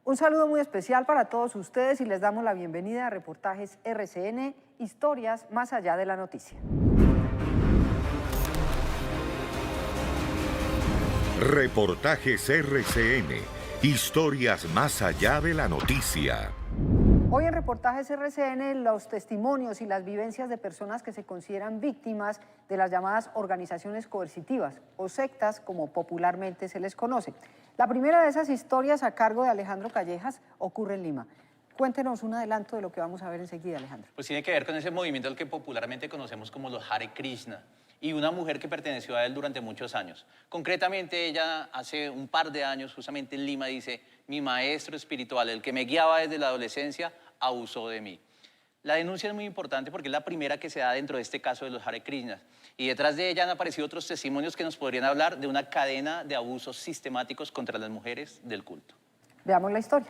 Un saludo muy especial para todos ustedes y les damos la bienvenida a Reportajes RCN, historias más allá de la noticia. Reportajes RCN, historias más allá de la noticia. Hoy en Reportajes RCN, los testimonios y las vivencias de personas que se consideran víctimas de las llamadas organizaciones coercitivas o sectas, como popularmente se les conoce. La primera de esas historias, a cargo de Alejandro Callejas, ocurre en Lima. Cuéntenos un adelanto de lo que vamos a ver enseguida, Alejandro. Pues tiene que ver con ese movimiento al que popularmente conocemos como los Hare Krishna y una mujer que perteneció a él durante muchos años. Concretamente, ella hace un par de años, justamente en Lima, dice: mi maestro espiritual, el que me guiaba desde la adolescencia, abusó de mí. La denuncia es muy importante porque es la primera que se da dentro de este caso de los Hare Krishnas. Y detrás de ella han aparecido otros testimonios que nos podrían hablar de una cadena de abusos sistemáticos contra las mujeres del culto. Veamos la historia.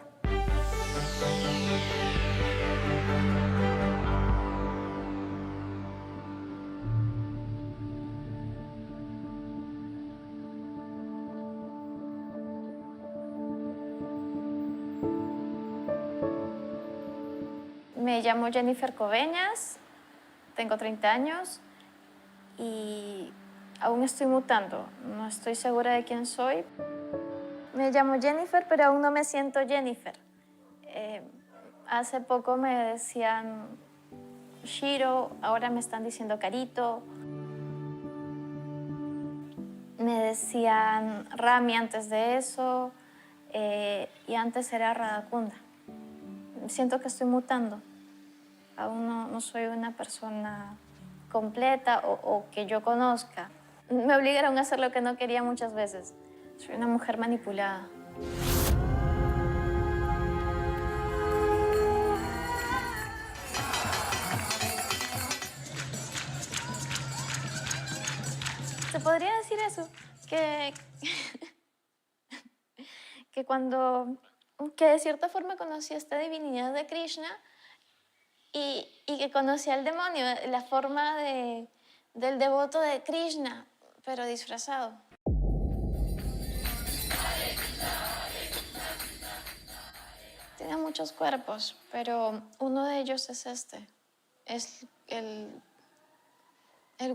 Me llamo Jennifer Coveñas, tengo 30 años y aún estoy mutando. No estoy segura de quién soy. Me llamo Jennifer, pero aún no me siento Jennifer. Hace poco me decían Shiro, ahora me están diciendo Carito. Me decían Rami antes de eso y antes era Radakunda. Siento que estoy mutando. Aún no soy una persona completa o que yo conozca. Me obligaron a hacer lo que no quería muchas veces. Soy una mujer manipulada. ¿Se podría decir eso? Que de cierta forma conocí a esta divinidad de Krishna y que conocí al demonio, la forma del devoto de Krishna, pero disfrazado. Tiene muchos cuerpos, pero uno de ellos es este. Es el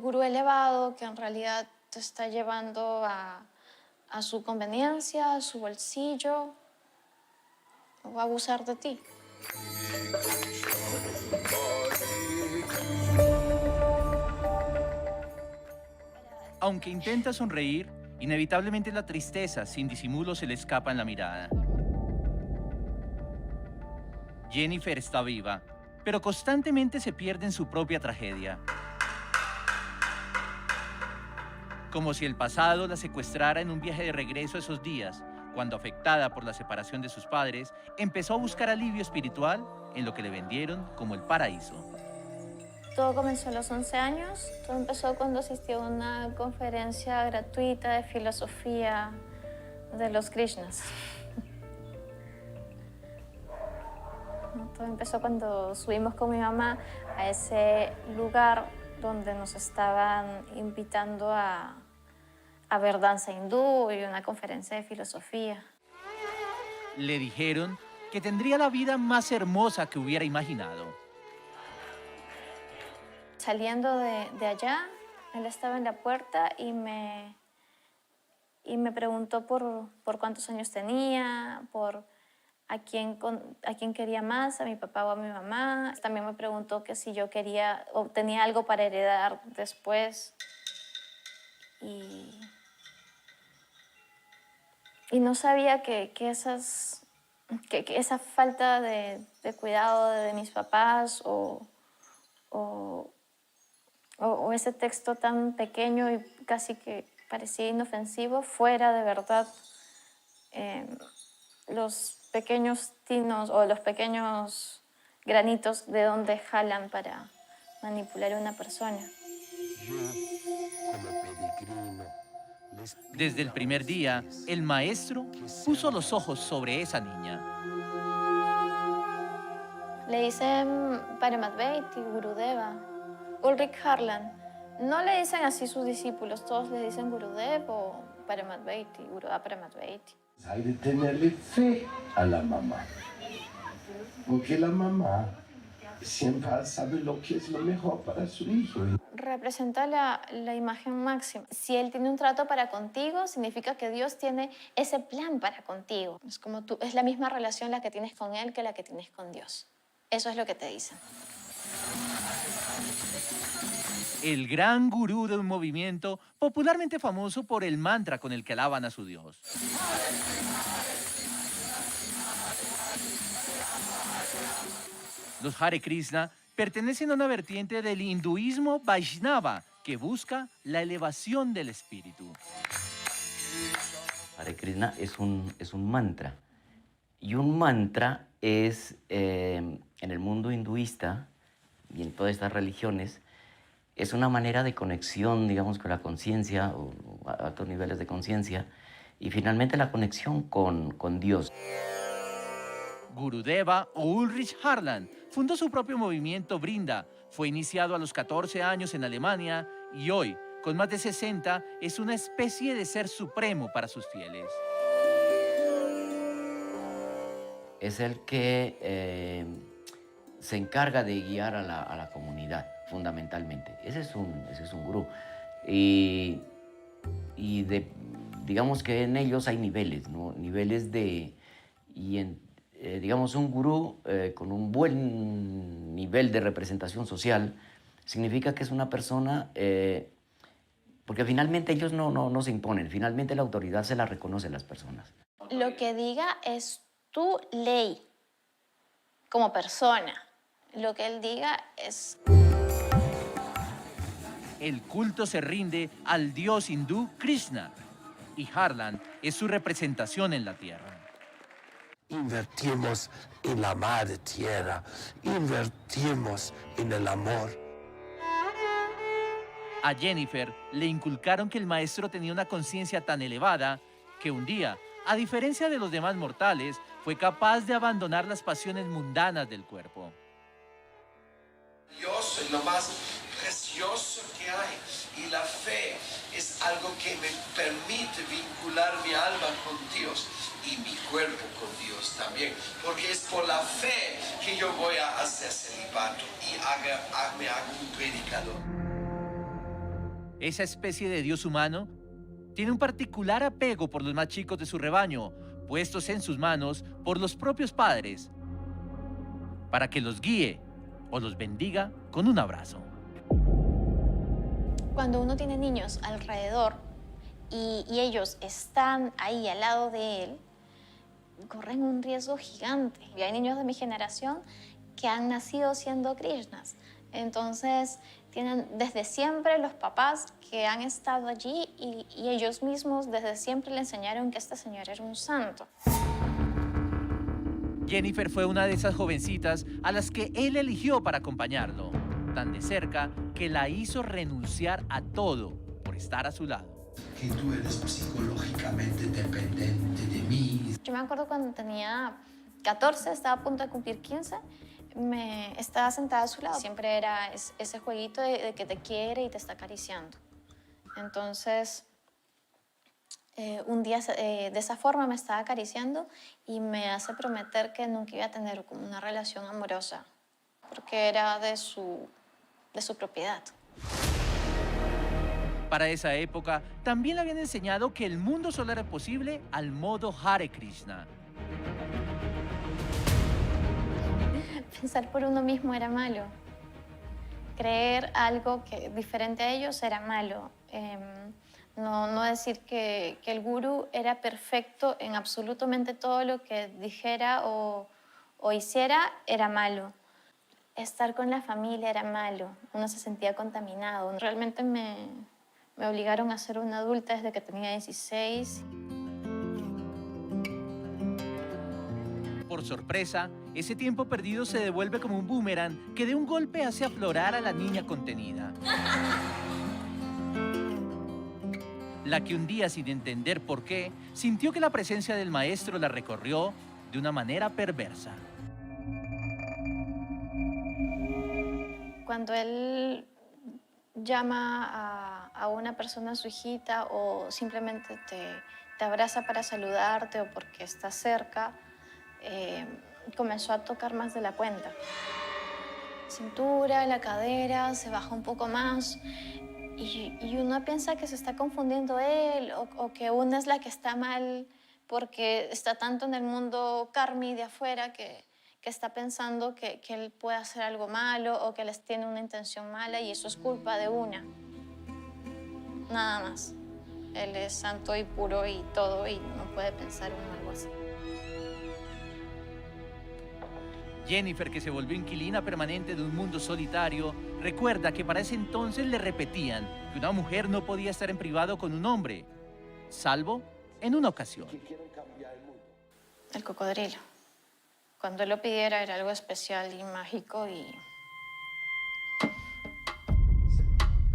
gurú elevado que en realidad te está llevando a su conveniencia, a su bolsillo, o a abusar de ti. Aunque intenta sonreír, inevitablemente la tristeza sin disimulo se le escapa en la mirada. Jennifer está viva, pero constantemente se pierde en su propia tragedia. Como si el pasado la secuestrara en un viaje de regreso a esos días, cuando, afectada por la separación de sus padres, empezó a buscar alivio espiritual en lo que le vendieron como el paraíso. Todo comenzó a los 11 años. Todo empezó cuando asistí a una conferencia gratuita de filosofía de los Krishnas. Todo empezó cuando subimos con mi mamá a ese lugar donde nos estaban invitando a ver danza hindú y una conferencia de filosofía. Le dijeron que tendría la vida más hermosa que hubiera imaginado. Saliendo de allá, él estaba en la puerta y me preguntó por cuántos años tenía, por a quién quería más, a mi papá o a mi mamá. También me preguntó que si yo quería o tenía algo para heredar después. Y no sabía que esa falta de cuidado de mis papás o ese texto tan pequeño y casi que parecía inofensivo fuera de verdad los pequeños tinos o los pequeños granitos de donde jalan para manipular a una persona. Desde el primer día, el maestro puso los ojos sobre esa niña. Le dicen Paramatveiti, Gurudeva, Ulrich Harlan. No le dicen así sus discípulos, todos le dicen Gurudev o Paramatveiti, Gurudev Paramatveiti. Hay de tenerle fe a la mamá, porque la mamá siempre sabe lo que es lo mejor para su hijo. Representa la imagen máxima. Si Él tiene un trato para contigo, significa que Dios tiene ese plan para contigo. Es como tú, es la misma relación la que tienes con Él que la que tienes con Dios. Eso es lo que te dicen. El gran gurú de un movimiento popularmente famoso por el mantra con el que alaban a su Dios. Los Hare Krishna pertenecen a una vertiente del hinduismo Vaishnava que busca la elevación del espíritu. Hare Krishna es un mantra. Y un mantra es, en el mundo hinduista y en todas estas religiones, es una manera de conexión, digamos, con la conciencia, o a altos niveles de conciencia, y finalmente la conexión con Dios. Gurudeva o Ulrich Harlan fundó su propio movimiento Brinda. Fue iniciado a los 14 años en Alemania y hoy, con más de 60, es una especie de ser supremo para sus fieles. Es el que se encarga de guiar a la comunidad, fundamentalmente. Ese es un gurú. Digamos que en ellos hay niveles, ¿no? Niveles de... digamos, un gurú con un buen nivel de representación social significa que es una persona... porque finalmente ellos no se imponen, finalmente la autoridad se la reconoce a las personas. Lo que diga es tu ley como persona. Lo que Él diga es... El culto se rinde al dios hindú Krishna y Harlan es su representación en la tierra. Invertimos en la madre tierra, invertimos en el amor. A Jennifer le inculcaron que el maestro tenía una conciencia tan elevada que un día, a diferencia de los demás mortales, fue capaz de abandonar las pasiones mundanas del cuerpo. Dios es lo más precioso que hay y la fe es algo que me permite vincular mi alma con Dios y mi cuerpo con Dios también, porque es por la fe que yo voy a hacer celibato y me hago un predicador. Esa especie de Dios humano tiene un particular apego por los más chicos de su rebaño, puestos en sus manos por los propios padres, para que los guíe o los bendiga con un abrazo. Cuando uno tiene niños alrededor y ellos están ahí al lado de él, corren un riesgo gigante. Y hay niños de mi generación que han nacido siendo Krishnas. Entonces, tienen desde siempre los papás que han estado allí y ellos mismos desde siempre le enseñaron que este señor era un santo. Jennifer fue una de esas jovencitas a las que él eligió para acompañarlo, tan de cerca que la hizo renunciar a todo por estar a su lado. Que tú eres psicológicamente dependiente de mí. Yo me acuerdo cuando tenía 14, estaba a punto de cumplir 15, estaba sentada a su lado. Siempre era ese jueguito de que te quiere y te está acariciando. Entonces, un día de esa forma me estaba acariciando y me hace prometer que nunca iba a tener como una relación amorosa, porque era de su propiedad. Para esa época, también le habían enseñado que el mundo solo era posible al modo Hare Krishna. Pensar por uno mismo era malo. Creer algo diferente a ellos era malo. No decir que el gurú era perfecto en absolutamente todo lo que dijera o hiciera era malo. Estar con la familia era malo. Uno se sentía contaminado. Realmente me obligaron a ser una adulta desde que tenía 16. Por sorpresa, ese tiempo perdido se devuelve como un boomerang que de un golpe hace aflorar a la niña contenida. La que un día, sin entender por qué, sintió que la presencia del maestro la recorrió de una manera perversa. Cuando él llama a una persona, a su hijita, o simplemente te abraza para saludarte o porque está cerca, comenzó a tocar más de la cuenta. Cintura, la cadera, se baja un poco más y uno piensa que se está confundiendo él o que una es la que está mal porque está tanto en el mundo Carmi de afuera que está pensando que él puede hacer algo malo o que les tiene una intención mala y eso es culpa de una. Nada más. Él es santo y puro y todo y no puede pensar en algo así. Jennifer, que se volvió inquilina permanente de un mundo solitario, recuerda que para ese entonces le repetían que una mujer no podía estar en privado con un hombre, salvo en una ocasión. El cocodrilo. Cuando él lo pidiera era algo especial y mágico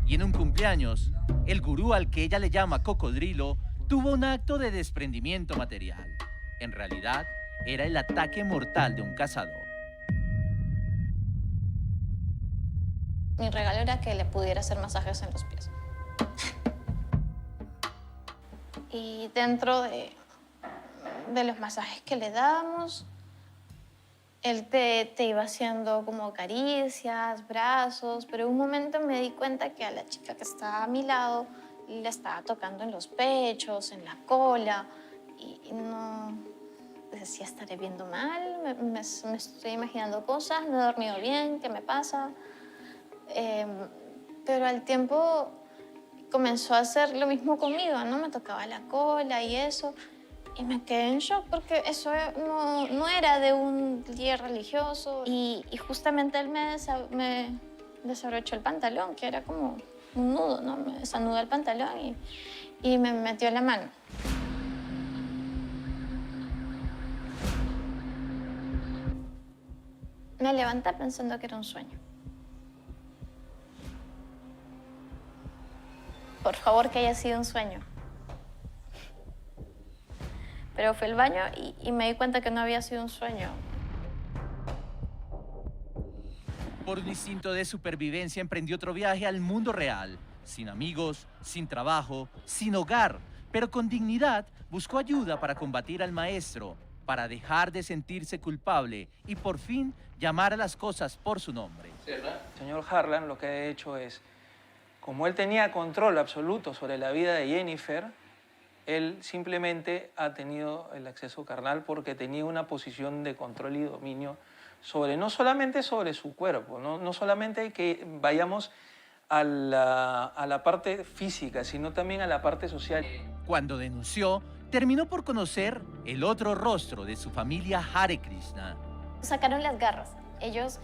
Y en un cumpleaños, el gurú al que ella le llama cocodrilo tuvo un acto de desprendimiento material. En realidad, era el ataque mortal de un cazador. Mi regalo era que le pudiera hacer masajes en los pies. Y dentro de los masajes que le dábamos, él te iba haciendo como caricias, brazos, pero en un momento me di cuenta que a la chica que estaba a mi lado le estaba tocando en los pechos, en la cola, y no... Decía, estaré viendo mal, me estoy imaginando cosas, no he dormido bien, ¿qué me pasa? Pero al tiempo comenzó a hacer lo mismo conmigo, ¿no? Me tocaba la cola y eso. Y me quedé en shock porque eso no era de un día religioso. Y justamente él me desabrochó el pantalón, que era como un nudo, ¿no? Me desanudó el pantalón y me metió la mano. Me levanté pensando que era un sueño. Por favor, que haya sido un sueño. Pero fui al baño y me di cuenta que no había sido un sueño. Por un instinto de supervivencia emprendió otro viaje al mundo real. Sin amigos, sin trabajo, sin hogar, pero con dignidad buscó ayuda para combatir al maestro, para dejar de sentirse culpable y por fin llamar a las cosas por su nombre. El señor Harlan lo que ha hecho es, como él tenía control absoluto sobre la vida de Jennifer, él simplemente ha tenido el acceso carnal porque tenía una posición de control y dominio sobre, no solamente sobre su cuerpo, no solamente que vayamos a la parte física, sino también a la parte social. Cuando denunció, terminó por conocer el otro rostro de su familia Hare Krishna. Sacaron las garras. Ellos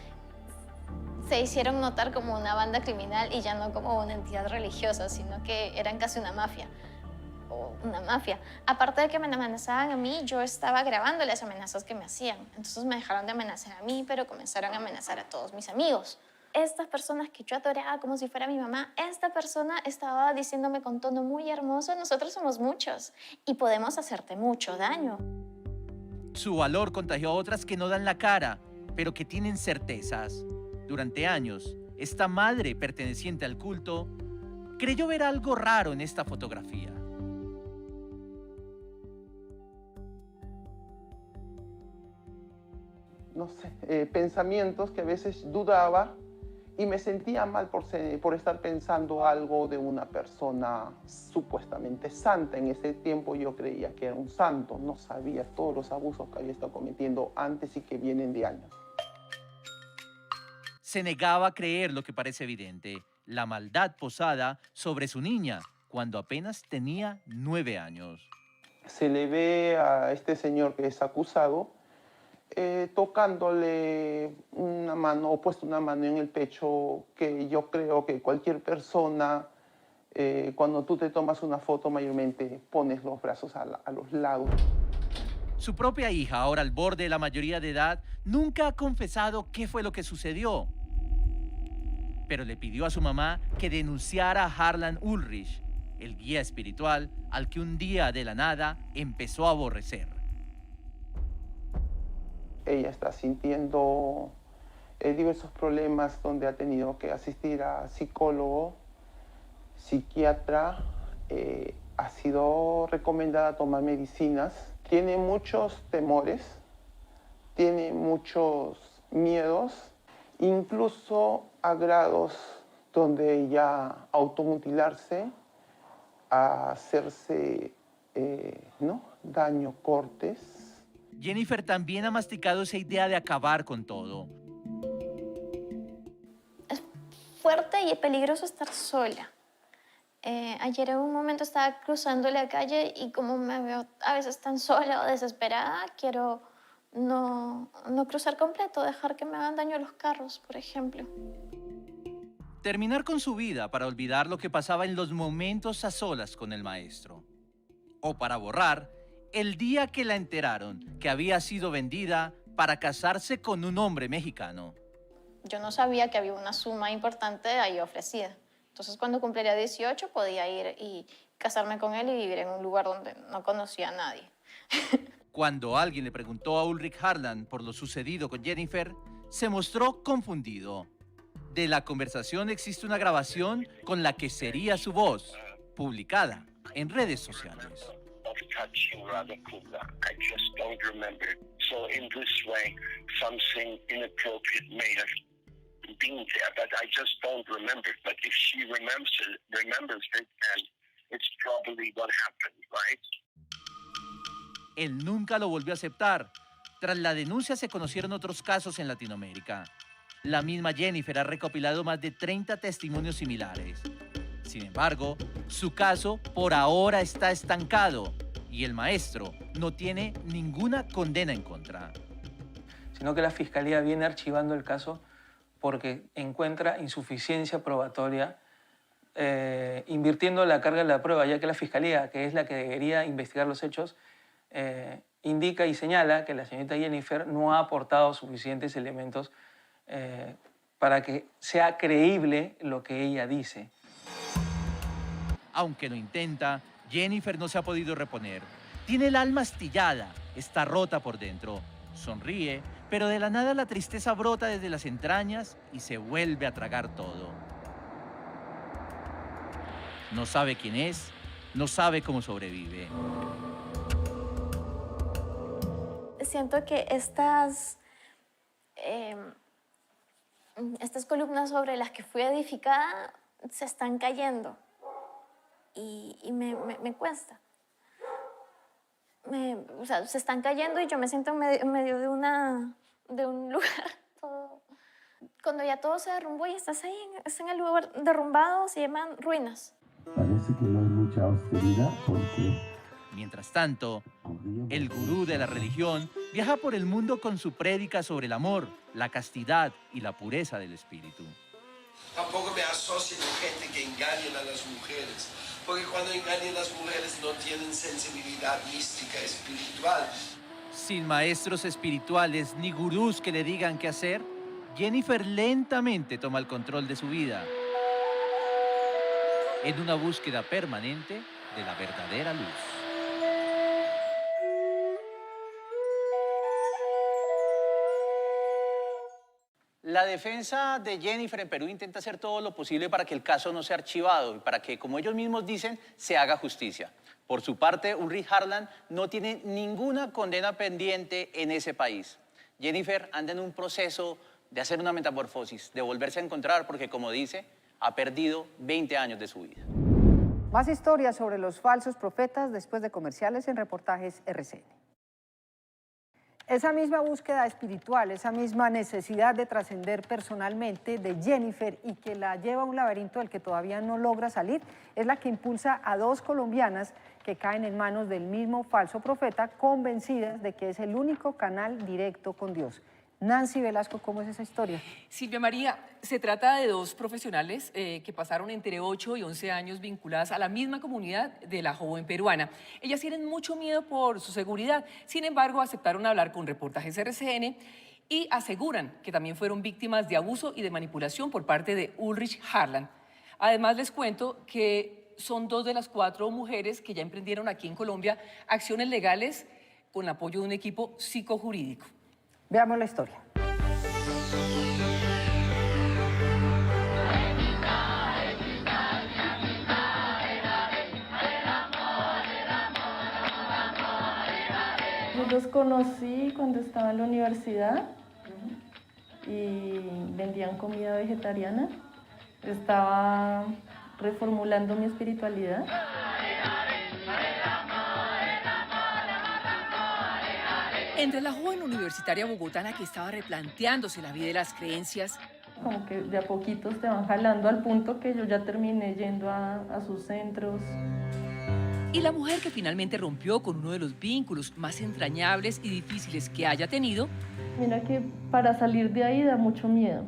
se hicieron notar como una banda criminal y ya no como una entidad religiosa, sino que eran casi una mafia. Aparte de que me amenazaban a mí, yo estaba grabando las amenazas que me hacían. Entonces me dejaron de amenazar a mí, pero comenzaron a amenazar a todos mis amigos. Estas personas que yo adoraba como si fuera mi mamá, esta persona estaba diciéndome con tono muy hermoso, nosotros somos muchos y podemos hacerte mucho daño. Su valor contagió a otras que no dan la cara, pero que tienen certezas. Durante años, esta madre perteneciente al culto creyó ver algo raro en esta fotografía. No sé, pensamientos que a veces dudaba y me sentía mal por estar pensando algo de una persona supuestamente santa. En ese tiempo yo creía que era un santo, no sabía todos los abusos que había estado cometiendo antes y que vienen de años. Se negaba a creer lo que parece evidente, la maldad posada sobre su niña cuando apenas tenía 9 años. Se le ve a este señor que es acusado tocándole una mano o puesto una mano en el pecho, que yo creo que cualquier persona, cuando tú te tomas una foto, mayormente pones los brazos a los lados. Su propia hija, ahora al borde de la mayoría de edad, nunca ha confesado qué fue lo que sucedió. Pero le pidió a su mamá que denunciara a Harlan Ulrich, el guía espiritual al que un día de la nada empezó a aborrecer. Ella está sintiendo diversos problemas donde ha tenido que asistir a psicólogo, psiquiatra, ha sido recomendada tomar medicinas. Tiene muchos temores, tiene muchos miedos, incluso a grados donde ella automutilarse, a hacerse daño, cortes. Jennifer también ha masticado esa idea de acabar con todo. Es fuerte y peligroso estar sola. Ayer en un momento estaba cruzando la calle y como me veo a veces tan sola o desesperada, quiero no cruzar completo, dejar que me hagan daño los carros, por ejemplo. Terminar con su vida para olvidar lo que pasaba en los momentos a solas con el maestro. O para borrar el día que la enteraron que había sido vendida para casarse con un hombre mexicano. Yo no sabía que había una suma importante ahí ofrecida. Entonces, cuando cumpliera 18, podía ir y casarme con él y vivir en un lugar donde no conocía a nadie. Cuando alguien le preguntó a Ulrich Harlan por lo sucedido con Jennifer, se mostró confundido. De la conversación existe una grabación con la que sería su voz, publicada en redes sociales. Being there, but I just don't remember. But if she remembers it, then it's probably what happened, right? Él nunca lo volvió a aceptar. Tras la denuncia se conocieron otros casos en Latinoamérica. La misma Jennifer ha recopilado más de 30 testimonios similares. Sin embargo, su caso por ahora está estancado y el maestro no tiene ninguna condena en contra. Sino que la Fiscalía viene archivando el caso porque encuentra insuficiencia probatoria, invirtiendo la carga de la prueba, ya que la Fiscalía, que es la que debería investigar los hechos, indica y señala que la señorita Jennifer no ha aportado suficientes elementos para que sea creíble lo que ella dice. Aunque lo intenta, Jennifer no se ha podido reponer. Tiene el alma astillada, está rota por dentro. Sonríe, pero de la nada la tristeza brota desde las entrañas y se vuelve a tragar todo. No sabe quién es, no sabe cómo sobrevive. Siento que estas columnas sobre las que fui edificada se están cayendo y me cuesta. O sea, se están cayendo y yo me siento en medio de un lugar. Cuando ya todo se derrumbó y estás ahí en el lugar derrumbado, se llaman ruinas. Parece que no hay mucha austeridad porque... Mientras tanto, el gurú de la religión viaja por el mundo con su prédica sobre el amor, la castidad y la pureza del espíritu. Tampoco me asocio con gente que engañan a las mujeres, porque cuando engañan a las mujeres no tienen sensibilidad mística, espiritual. Sin maestros espirituales ni gurús que le digan qué hacer, Jennifer lentamente toma el control de su vida en una búsqueda permanente de la verdadera luz. La defensa de Jennifer en Perú intenta hacer todo lo posible para que el caso no sea archivado y para que, como ellos mismos dicen, se haga justicia. Por su parte, Ulrich Harlan no tiene ninguna condena pendiente en ese país. Jennifer anda en un proceso de hacer una metamorfosis, de volverse a encontrar porque, como dice, ha perdido 20 años de su vida. Más historias sobre los falsos profetas después de comerciales en Reportajes RCN. Esa misma búsqueda espiritual, esa misma necesidad de trascender personalmente de Jennifer y que la lleva a un laberinto del que todavía no logra salir, es la que impulsa a dos colombianas que caen en manos del mismo falso profeta, convencidas de que es el único canal directo con Dios. Nancy Velasco, ¿cómo es esa historia? Silvia María, se trata de dos profesionales que pasaron entre 8 y 11 años vinculadas a la misma comunidad de la joven peruana. Ellas tienen mucho miedo por su seguridad, sin embargo aceptaron hablar con Reportajes RCN y aseguran que también fueron víctimas de abuso y de manipulación por parte de Ulrich Harlan. Además les cuento que son 2 de las 4 mujeres que ya emprendieron aquí en Colombia acciones legales con apoyo de un equipo psicojurídico. Veamos la historia. los conocí cuando estaba en la universidad y vendían comida vegetariana. Estaba reformulando mi espiritualidad. Entre la joven universitaria bogotana que estaba replanteándose la vida y las creencias, como que de a poquitos te van jalando al punto que yo ya terminé yendo a sus centros. y la mujer que finalmente rompió con uno de los vínculos más entrañables y difíciles que haya tenido. Mira que para salir de ahí da mucho miedo.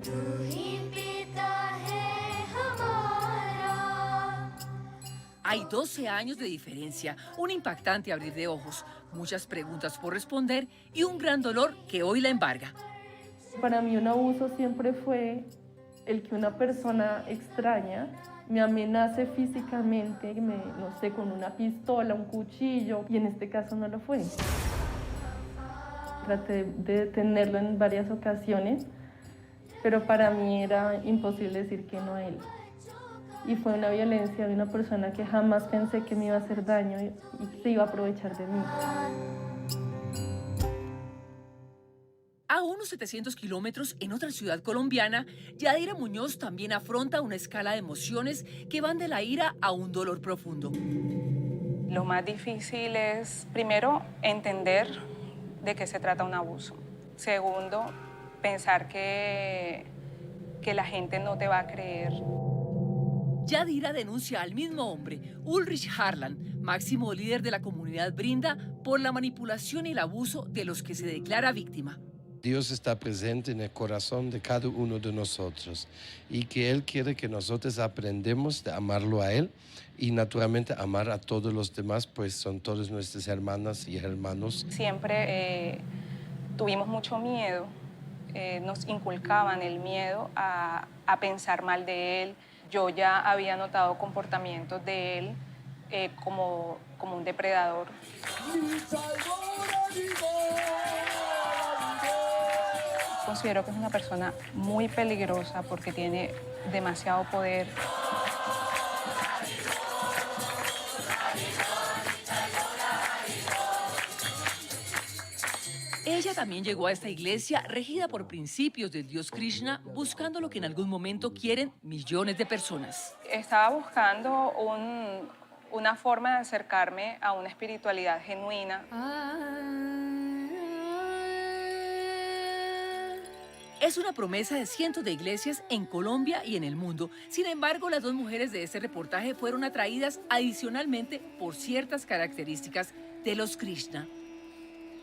Hay 12 años de diferencia, un impactante abrir de ojos, muchas preguntas por responder y un gran dolor que hoy la embarga. Para mí un abuso siempre fue el que una persona extraña me amenace físicamente, no sé, con una pistola, un cuchillo, y en este caso no lo fue. Traté de detenerlo en varias ocasiones, pero para mí era imposible decir que no a él. Y fue una violencia de una persona que jamás pensé que me iba a hacer daño y se iba a aprovechar de mí. A unos 700 kilómetros, en otra ciudad colombiana, Yadira Muñoz también afronta una escala de emociones que van de la ira a un dolor profundo. Lo más difícil es, primero, entender de qué se trata un abuso. Segundo, pensar que la gente no te va a creer. Yadira denuncia al mismo hombre, Ulrich Harlan, máximo líder de la comunidad Brinda, por la manipulación y el abuso de los que se declara víctima. Dios está presente en el corazón de cada uno de nosotros y que Él quiere que nosotros aprendamos de amarlo a Él y naturalmente amar a todos los demás, pues son todas nuestras hermanas y hermanos. Siempre tuvimos mucho miedo, nos inculcaban el miedo a pensar mal de Él. Yo ya había notado comportamientos de Él como un depredador. Considero que es una persona muy peligrosa porque tiene demasiado poder. Ella también llegó a esta iglesia regida por principios del dios Krishna, buscando lo que en algún momento quieren millones de personas. Estaba buscando una forma de acercarme a una espiritualidad genuina. Es una promesa de cientos de iglesias en Colombia y en el mundo. Sin embargo, las dos mujeres de este reportaje fueron atraídas adicionalmente por ciertas características de los Krishna.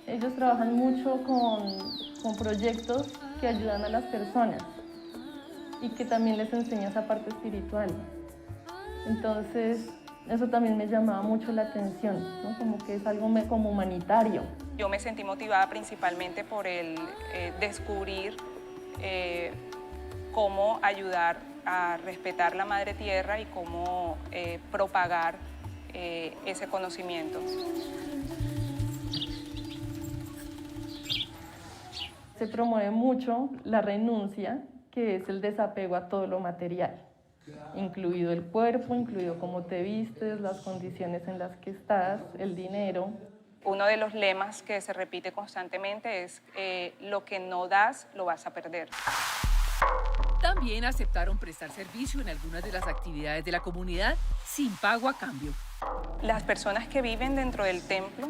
Ellos trabajan mucho con proyectos que ayudan a las personas y que también les enseña esa parte espiritual. Entonces, eso también me llamaba mucho la atención, ¿no? Como que es algo como humanitario. Yo me sentí motivada principalmente por el descubrir cómo ayudar a respetar la madre tierra y cómo propagar ese conocimiento. Se promueve mucho la renuncia, que es el desapego a todo lo material, incluido el cuerpo, incluido cómo te vistes, las condiciones en las que estás, el dinero. Uno de los lemas que se repite constantemente es lo que no das, lo vas a perder. También aceptaron prestar servicio en algunas de las actividades de la comunidad sin pago a cambio. Las personas que viven dentro del templo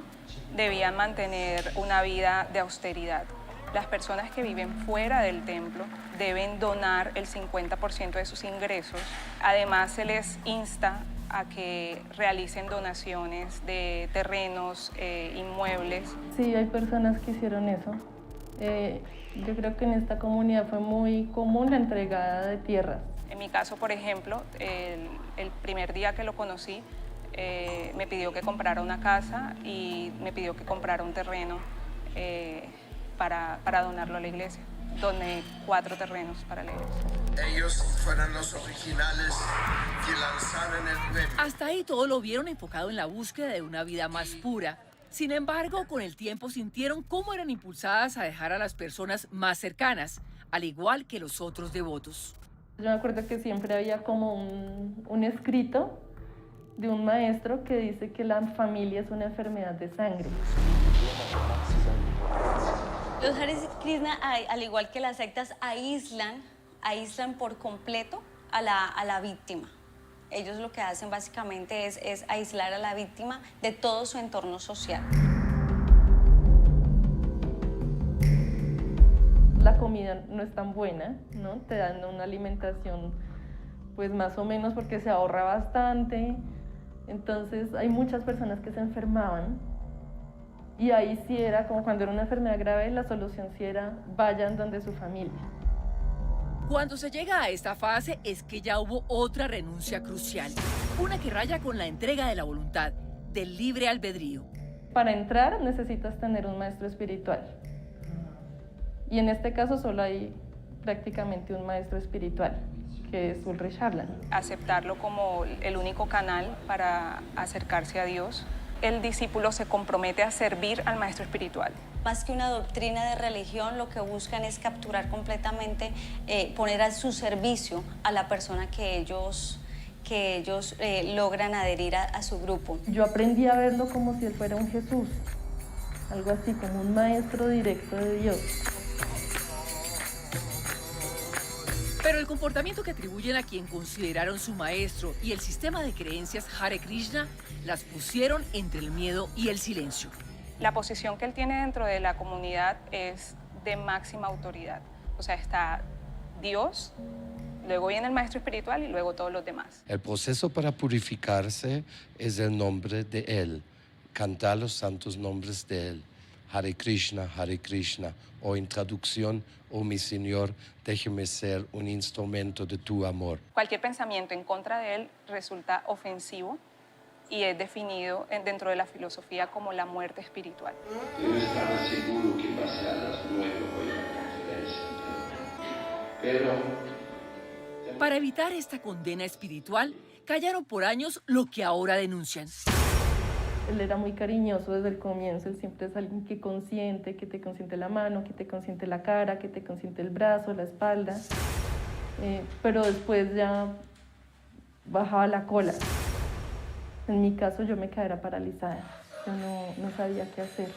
debían mantener una vida de austeridad. Las personas que viven fuera del templo deben donar el 50% de sus ingresos. Además, se les insta a que realicen donaciones de terrenos, inmuebles. Sí, hay personas que hicieron eso. Yo creo que en esta comunidad fue muy común la entregada de tierras. En mi caso, por ejemplo, el primer día que lo conocí, me pidió que comprara una casa y me pidió que comprara un terreno para donarlo a la iglesia. Doné 4 terrenos para la iglesia. Ellos fueron los originales que lanzaron el meme. Hasta ahí todo lo vieron enfocado en la búsqueda de una vida más pura. Sin embargo, con el tiempo sintieron cómo eran impulsadas a dejar a las personas más cercanas, al igual que los otros devotos. Yo me acuerdo que siempre había como un escrito de un maestro que dice que la familia es una enfermedad de sangre. Los Hare Krishna, al igual que las sectas, aíslan por completo a la víctima. Ellos lo que hacen básicamente es aislar a la víctima de todo su entorno social. La comida no es tan buena, ¿no? Te dan una alimentación pues más o menos porque se ahorra bastante. Entonces hay muchas personas que se enfermaban y ahí sí era como cuando era una enfermedad grave, la solución sí era vayan donde su familia. Cuando se llega a esta fase es que ya hubo otra renuncia crucial, una que raya con la entrega de la voluntad, del libre albedrío. Para entrar necesitas tener un maestro espiritual. Y en este caso solo hay prácticamente un maestro espiritual, que es Ulrich Harlan. Aceptarlo como el único canal para acercarse a Dios. El discípulo se compromete a servir al maestro espiritual. Más que una doctrina de religión, lo que buscan es capturar completamente, poner a su servicio a la persona que ellos logran adherir a su grupo. Yo aprendí a verlo como si él fuera un Jesús, algo así como un maestro directo de Dios. Pero el comportamiento que atribuyen a quien consideraron su maestro y el sistema de creencias Hare Krishna las pusieron entre el miedo y el silencio. La posición que él tiene dentro de la comunidad es de máxima autoridad. O sea, está Dios, luego viene el maestro espiritual y luego todos los demás. El proceso para purificarse es el nombre de Él, cantar los santos nombres de Él. Hare Krishna, o en traducción, oh mi Señor, déjeme ser un instrumento de tu amor. Cualquier pensamiento en contra de él resulta ofensivo y es definido dentro de la filosofía como la muerte espiritual. Yo estaba seguro que iba a ser a las 9 hoy la conferencia, pero... Para evitar esta condena espiritual, callaron por años lo que ahora denuncian. Él era muy cariñoso desde el comienzo, él siempre es alguien que te consiente la mano, que te consiente la cara, que te consiente el brazo, la espalda, pero después ya bajaba la cola. En mi caso yo me quedé paralizada, yo no sabía qué hacer.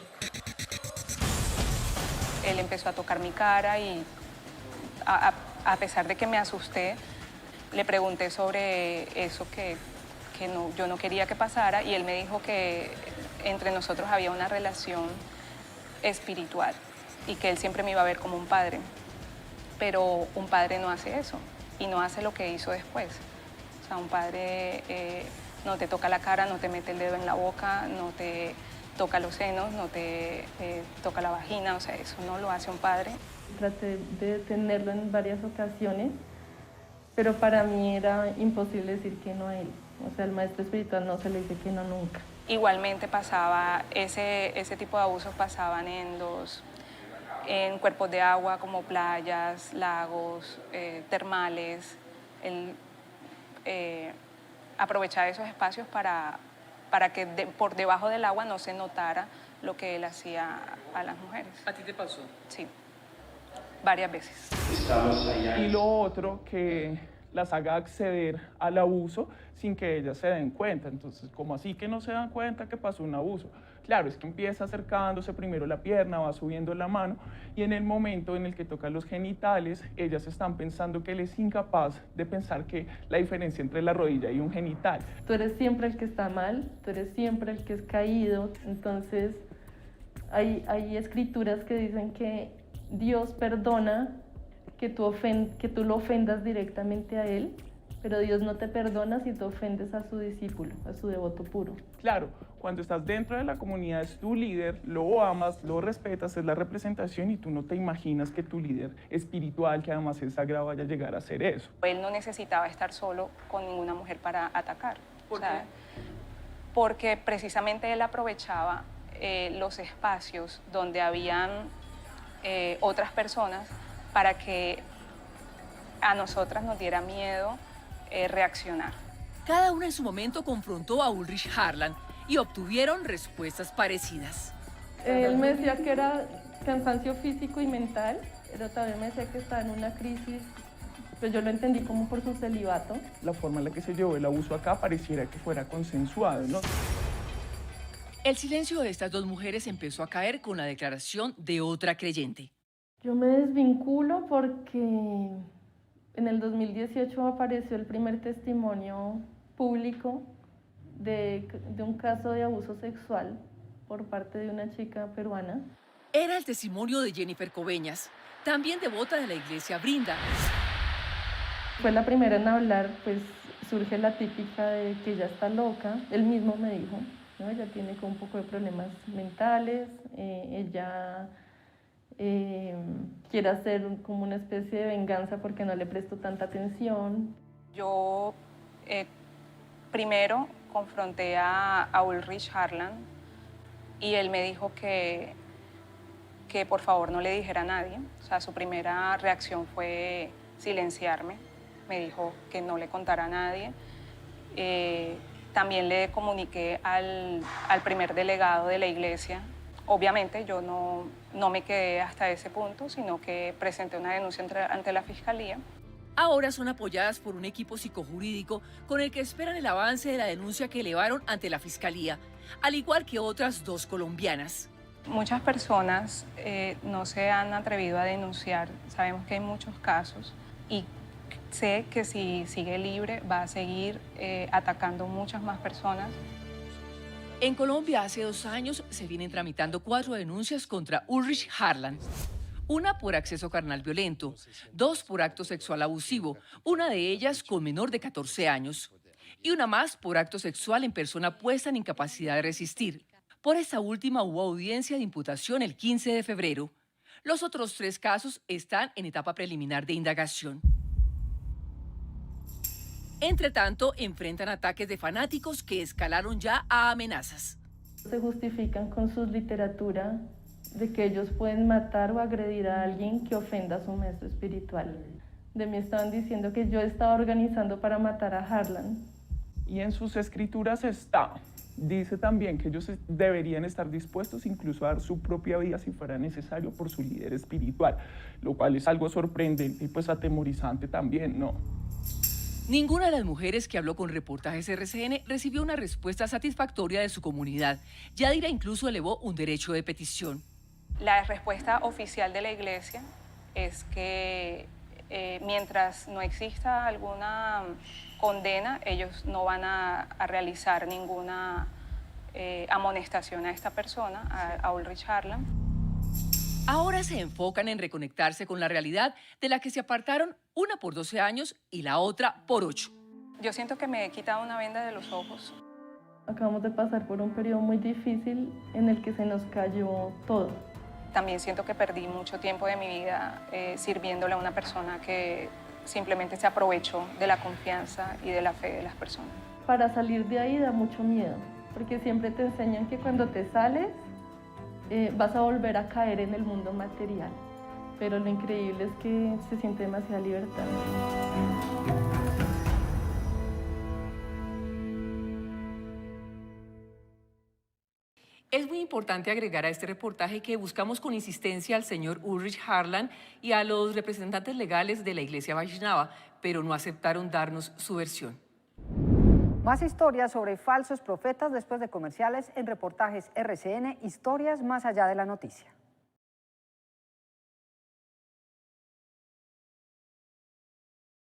Él empezó a tocar mi cara y a pesar de que me asusté, le pregunté sobre eso que yo no quería que pasara y él me dijo que entre nosotros había una relación espiritual y que él siempre me iba a ver como un padre. Pero un padre no hace eso y no hace lo que hizo después. O sea, un padre no te toca la cara, no te mete el dedo en la boca, no te toca los senos, no te toca la vagina, o sea, eso no lo hace un padre. Traté de detenerlo en varias ocasiones, pero para mí era imposible decir que no a él. O sea, al maestro espiritual no se le dice que no nunca. Igualmente pasaba, ese tipo de abusos pasaban en cuerpos de agua como playas, lagos, termales. Él aprovechaba esos espacios para que por debajo del agua no se notara lo que él hacía a las mujeres. ¿A ti te pasó? Sí, varias veces. Y lo otro, que las haga acceder al abuso sin que ellas se den cuenta. Entonces, ¿cómo así que no se dan cuenta que pasó un abuso? Claro, es que empieza acercándose primero la pierna, va subiendo la mano y en el momento en el que toca los genitales, ellas están pensando que él es incapaz de pensar que la diferencia entre la rodilla y un genital. Tú eres siempre el que está mal, tú eres siempre el que es caído. Entonces, hay escrituras que dicen que Dios perdona que tú lo ofendas directamente a él, pero Dios no te perdona si tú ofendes a su discípulo, a su devoto puro. Claro, cuando estás dentro de la comunidad es tu líder, lo amas, lo respetas, es la representación y tú no te imaginas que tu líder espiritual, que además es sagrado, vaya a llegar a hacer eso. Él no necesitaba estar solo con ninguna mujer para atacar. ¿Por qué? Porque precisamente él aprovechaba los espacios donde habían otras personas para que a nosotras nos diera miedo reaccionar. Cada una en su momento confrontó a Ulrich Harlan y obtuvieron respuestas parecidas. Él me decía que era cansancio físico y mental, pero también me decía que estaba en una crisis, pues yo lo entendí como por su celibato. La forma en la que se llevó el abuso acá pareciera que fuera consensuado, ¿no? El silencio de estas dos mujeres empezó a caer con la declaración de otra creyente. Yo me desvinculo porque en el 2018 apareció el primer testimonio público de un caso de abuso sexual por parte de una chica peruana. Era el testimonio de Jennifer Coveñas, también devota de la iglesia Brinda. Fue la primera en hablar, pues surge la típica de que ella está loca. Él mismo me dijo, ¿no? Ella tiene como un poco de problemas mentales, ella quiere hacer como una especie de venganza porque no le prestó tanta atención. Yo primero confronté a Ulrich Harlan y él me dijo que por favor no le dijera a nadie. O sea, su primera reacción fue silenciarme. Me dijo que no le contara a nadie. También le comuniqué al primer delegado de la iglesia. Obviamente yo no me quedé hasta ese punto, sino que presenté una denuncia ante la fiscalía. Ahora son apoyadas por un equipo psicojurídico con el que esperan el avance de la denuncia que elevaron ante la fiscalía, al igual que otras dos colombianas. Muchas personas no se han atrevido a denunciar. Sabemos que hay muchos casos y sé que si sigue libre va a seguir atacando muchas más personas. En Colombia, hace 2 años, se vienen tramitando 4 denuncias contra Ulrich Harlan. Una por acceso carnal violento, 2 por acto sexual abusivo, una de ellas con menor de 14 años, y una más por acto sexual en persona puesta en incapacidad de resistir. Por esta última hubo audiencia de imputación el 15 de febrero. Los otros 3 casos están en etapa preliminar de indagación. Entre tanto, enfrentan ataques de fanáticos que escalaron ya a amenazas. Se justifican con su literatura de que ellos pueden matar o agredir a alguien que ofenda a su maestro espiritual. De mí estaban diciendo que yo estaba organizando para matar a Harlan. Y en sus escrituras dice también que ellos deberían estar dispuestos incluso a dar su propia vida si fuera necesario por su líder espiritual, lo cual es algo sorprendente y pues atemorizante también, ¿no? Ninguna de las mujeres que habló con Reportajes RCN recibió una respuesta satisfactoria de su comunidad. Yadira incluso elevó un derecho de petición. La respuesta oficial de la iglesia es que mientras no exista alguna condena, ellos no van a realizar ninguna amonestación a esta persona, a Ulrich Harlan. Ahora se enfocan en reconectarse con la realidad de la que se apartaron, una por 12 años y la otra por 8. Yo siento que me he quitado una venda de los ojos. Acabamos de pasar por un periodo muy difícil en el que se nos cayó todo. También siento que perdí mucho tiempo de mi vida sirviéndole a una persona que simplemente se aprovechó de la confianza y de la fe de las personas. Para salir de ahí da mucho miedo, porque siempre te enseñan que cuando te sales vas a volver a caer en el mundo material. Pero lo increíble es que se siente demasiada libertad. Es muy importante agregar a este reportaje que buscamos con insistencia al señor Ulrich Harlan y a los representantes legales de la Iglesia Vaishnava, pero no aceptaron darnos su versión. Más historias sobre falsos profetas después de comerciales en Reportajes RCN, historias más allá de la noticia.